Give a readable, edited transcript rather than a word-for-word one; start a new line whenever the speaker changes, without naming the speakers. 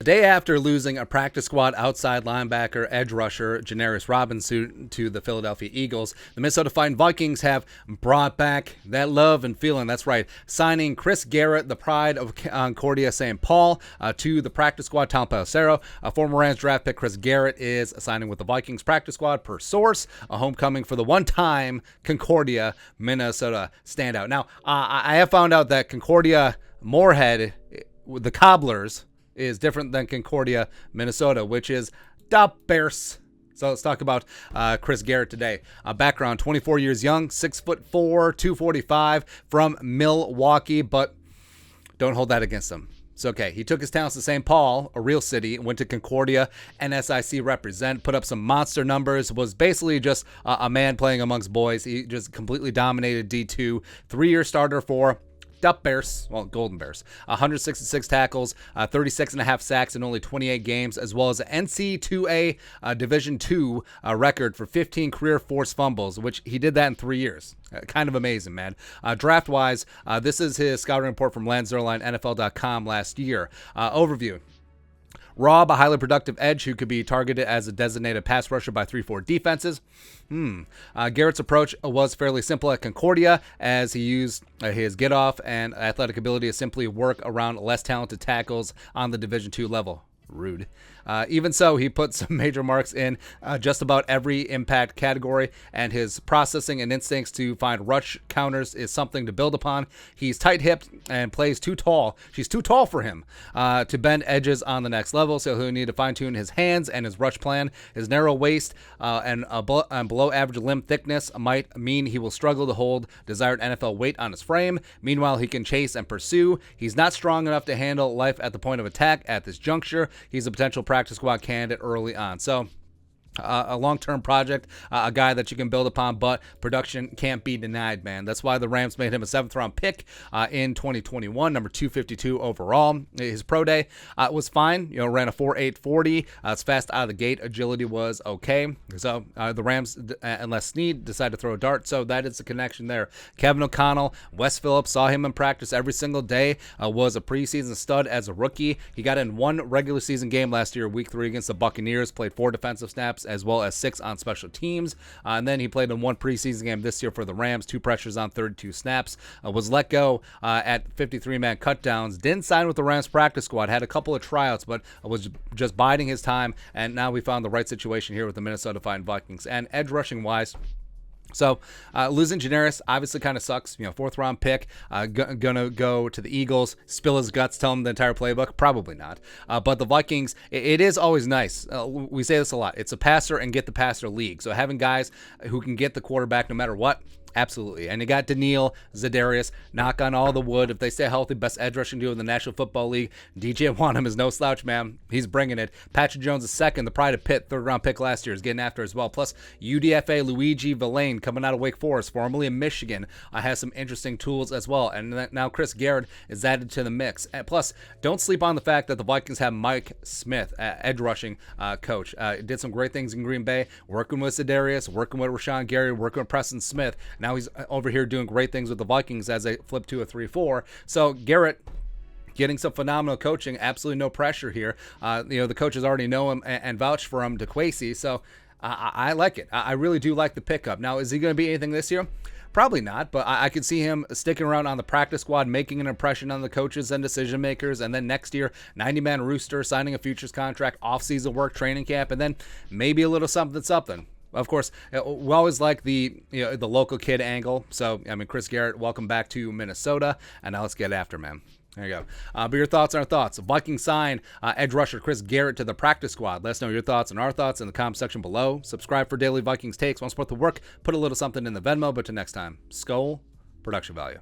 day after losing a practice squad outside linebacker edge rusher Janarius Robinson to the Philadelphia Eagles, the Minnesota Vikings have brought back that love and feeling. That's right, signing Chris Garrett, the pride of Concordia St. Paul, to the practice squad. Tom Pelissero, a former Rams draft pick, Chris Garrett is signing with the Vikings practice squad per source, a homecoming for the one-time Concordia, Minnesota standout. Now, I have found out that Concordia Moorhead, the Cobblers, is different than Concordia, Minnesota, which is the Bears. So let's talk about Chris Garrett today. Background: 24 years young, 6'4", 245, from Milwaukee, but don't hold that against him. It's okay. He took his talents to St. Paul, a real city, went to Concordia, NSIC represent, put up some monster numbers, was basically just a man playing amongst boys. He just completely dominated D2, 3-year starter for Bears, well, Golden Bears, 166 tackles, 36.5 sacks in only 28 games, as well as an NC2A Division II record for 15 career forced fumbles, which he did that in 3 years. Kind of amazing, man. Draft-wise, this is his scouting report from NFL.com last year. Overview. Rob, a highly productive edge who could be targeted as a designated pass rusher by 3-4 defenses. Garrett's approach was fairly simple at Concordia, as he used his get-off and athletic ability to simply work around less talented tackles on the Division II level. Rude. Even so, he put some major marks in just about every impact category, and his processing and instincts to find rush counters is something to build upon. He's tight-hipped and plays too tall. She's too tall for him to bend edges on the next level, so he'll need to fine-tune his hands and his rush plan. His narrow waist and below-average limb thickness might mean he will struggle to hold desired NFL weight on his frame. Meanwhile, he can chase and pursue. He's not strong enough to handle life at the point of attack at this juncture. He's a potential practice squad candidate early on. So a long-term project, a guy that you can build upon, but production can't be denied, man. That's why the Rams made him a 7th-round pick in 2021, number 252 overall. His pro day was fine. Ran a 4.840. It's fast out of the gate. Agility was okay. So the Rams, unless Snead, decided to throw a dart. So that is the connection there. Kevin O'Connell, Wes Phillips, saw him in practice every single day. Was a preseason stud as a rookie. He got in one regular season game last year, week 3 against the Buccaneers. Played 4 defensive snaps, as well as 6 on special teams. And then he played in 1 preseason game this year for the Rams, 2 pressures on 32 snaps. Was let go at 53-man cutdowns. Didn't sign with the Rams practice squad. Had a couple of tryouts, but was just biding his time. And now we found the right situation here with the Minnesota Vikings. And edge rushing wise, so losing Janarius obviously kind of sucks. 4th-round pick, gonna go to the Eagles, spill his guts, tell him the entire playbook? Probably not. But the Vikings, it is always nice. We say this a lot. It's a passer and get the passer league. So having guys who can get the quarterback no matter what, absolutely. And you got Daniil, Zadarius, knock on all the wood. If they stay healthy, best edge rushing duo in the National Football League. DJ Wanham is no slouch, man. He's bringing it. Patrick Jones is second. The pride of Pitt, 3rd-round pick last year, is getting after as well. Plus, UDFA Luigi Villain, coming out of Wake Forest, formerly in Michigan, has some interesting tools as well. And now Chris Garrett is added to the mix. And plus, don't sleep on the fact that the Vikings have Mike Smith, edge rushing coach. Did some great things in Green Bay, working with Zadarius, working with Rashawn Gary, working with Preston Smith. Now he's over here doing great things with the Vikings as they flip to a 3-4. So Garrett getting some phenomenal coaching, absolutely no pressure here. The coaches already know him and vouch for him, DeQuacy. So I like it. I really do like the pickup. Now, is he going to be anything this year? Probably not, but I could see him sticking around on the practice squad, making an impression on the coaches and decision makers, and then next year, 90-man rooster, signing a futures contract, off-season work, training camp, and then maybe a little something. Of course, we always like the local kid angle. So, Chris Garrett, welcome back to Minnesota. And now let's get after, man. There you go. But your thoughts on our thoughts. Vikings sign edge rusher Chris Garrett to the practice squad. Let us know your thoughts and our thoughts in the comment section below. Subscribe for daily Vikings takes. Want to support the work? Put a little something in the Venmo. But till next time, Skull Production Value.